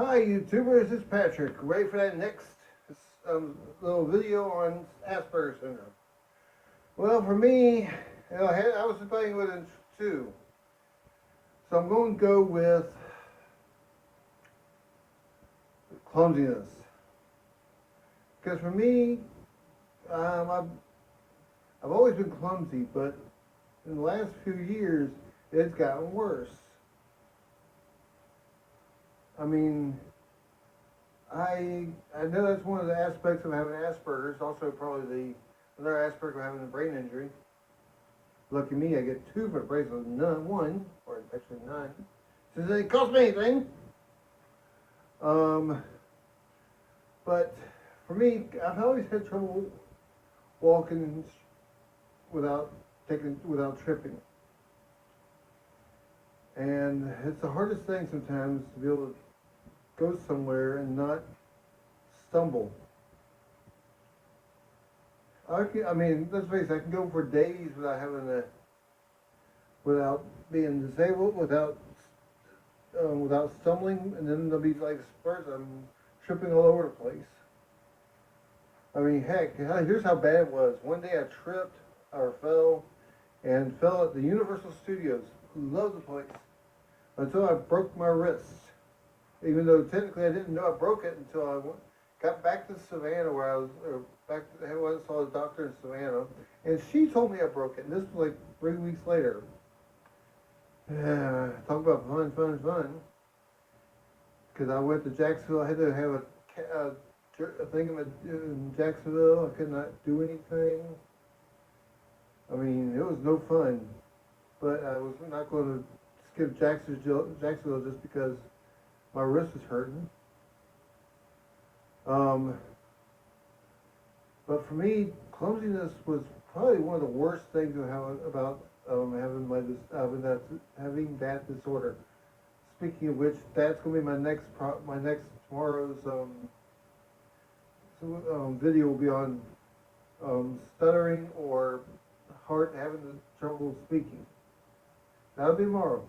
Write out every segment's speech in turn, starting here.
Hi YouTubers, this is Patrick. Ready for that next little video on Asperger syndrome? Well, for me, I was playing with it too. So I'm going to go with clumsiness. Because for me, I've always been clumsy, but in the last few years, it's gotten worse. I mean, I know that's one of the aspects of having Asperger's. Also, probably another aspect of having a brain injury. Lucky me, I get two for the price of one, or actually none. Since it didn't cost me anything. Um, but for me, I've always had trouble walking without tripping, and it's the hardest thing sometimes to be able to go somewhere and not stumble. I mean, let's face it, I can go for days without being disabled, without stumbling, and then there'll be like spurts. I'm tripping all over the place. I mean, heck, here's how bad it was. One day I tripped or fell at the Universal Studios. Love the place until I broke my wrist. Even though technically I didn't know I broke it until got back to Savannah, where I was I went and saw the doctor in Savannah, and she told me I broke it. And this was like 3 weeks later. Talk about fun. Because I went to Jacksonville. I had to have a thing in Jacksonville. I could not do anything. I mean, it was no fun. But I was not going to skip Jacksonville just because my wrist was hurting. But for me, clumsiness was probably one of the worst things about having that disorder. Speaking of which, that's going to be my next tomorrow's video will be on stuttering or having trouble speaking. That'll be tomorrow.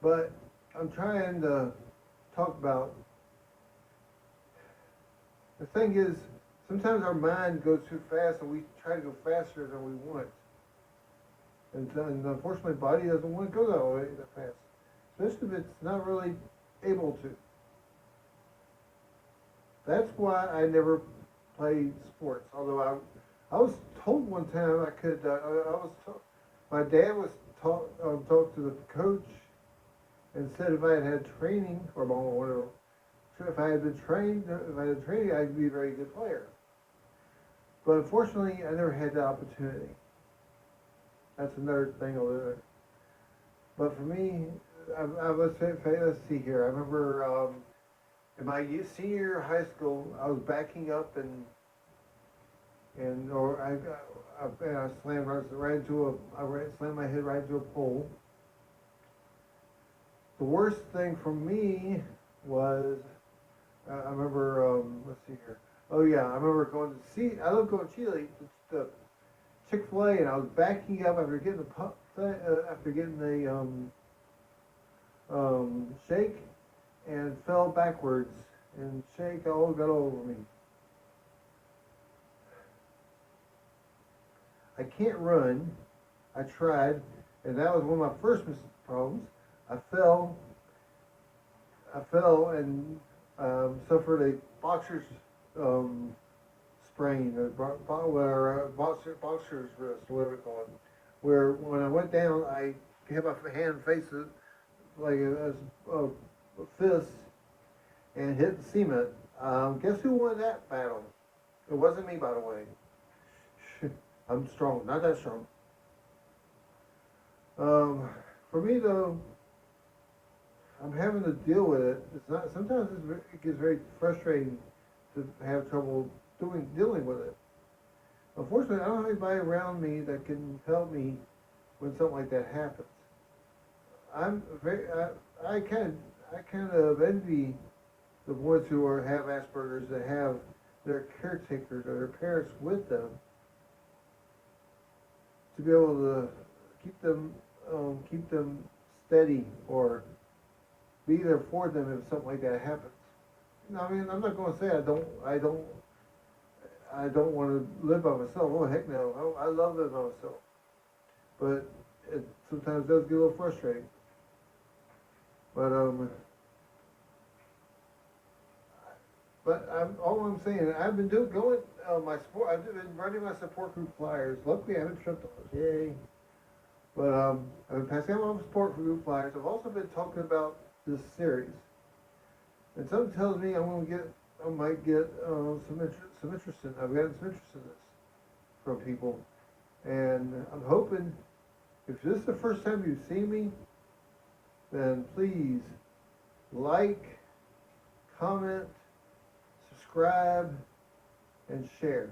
But I'm trying to talk about the thing is sometimes our mind goes too fast and we try to go faster than we want. And unfortunately, body doesn't want to go that fast, especially if it's not really able to. That's why I never played sports. Although I was told one time I could. My dad was talked to the coach and said if I had training or whatever, if I had training, I'd be a very good player. But unfortunately, I never had the opportunity. That's another thing over there. But for me, let's see here. I remember in my senior year of high school, I was backing up and I slammed slammed my head right into a pole. The worst thing for me was I remember let's see here. Oh yeah, I remember I love going to Chick-fil-A, and I was backing up after getting the shake, and fell backwards, and shake all got over me. I can't run. I tried, and that was one of my first problems. I fell and suffered a boxer's sprain, or boxer's wrist, whatever you call it. Where when I went down, I had my hand faces like a fist and hit the cement. Guess who won that battle? It wasn't me, by the way. I'm strong, not that strong. For me though, I'm having to deal with it. It's not. Sometimes it gets very frustrating to have trouble dealing with it. Unfortunately, I don't have anybody around me that can help me when something like that happens. I kind of envy the boys who have Asperger's that have their caretakers or their parents with them to be able to keep them steady or be there for them if something like that happens. You know, I mean, I'm not going to say I don't want to live by myself. Oh heck no, I love living by myself. But it sometimes does get a little frustrating. But all I'm saying, I've been going my support. I've been running my support group flyers. Luckily, I haven't tripped on it. Yay! But I've been passing out my support group flyers. I've also been talking about this series, and something tells me I might get some interest in. I've gotten some interest in this from people, and I'm hoping if this is the first time you've seen me, then please like, comment, subscribe, and share.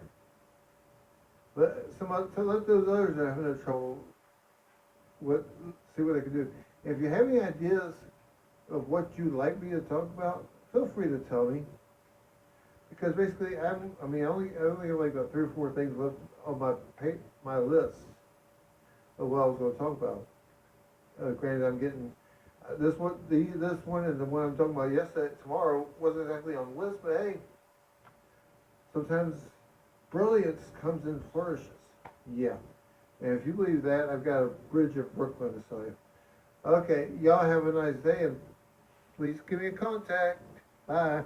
To let those others that are having trouble see what they can do. If you have any ideas of what you'd like me to talk about, feel free to tell me. Because basically, I only have like about 3 or 4 things left on my list of what I was going to talk about. Granted, I'm getting this one and the one I'm talking about tomorrow wasn't exactly on the list, but hey, sometimes brilliance comes in flourishes. Yeah. And if you believe that, I've got a bridge of Brooklyn to sell you. Okay, y'all have a nice day, and please give me a contact. Bye.